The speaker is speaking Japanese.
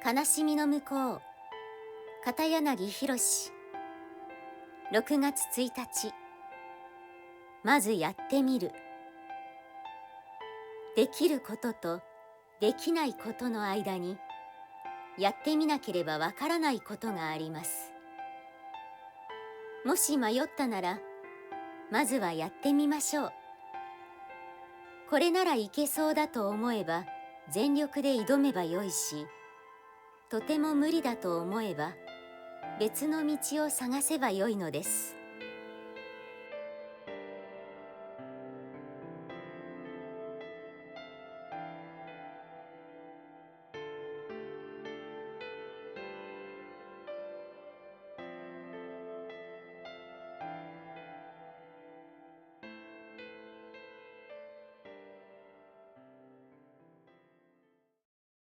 悲しみの向こう、片柳宏。6月1日。まずやってみる。できることとできないことの間に、やってみなければわからないことがあります。もし迷ったなら、まずはやってみましょう。これならいけそうだと思えば全力で挑めばよいし、とても無理だと思えば別の道を探せばよいのです。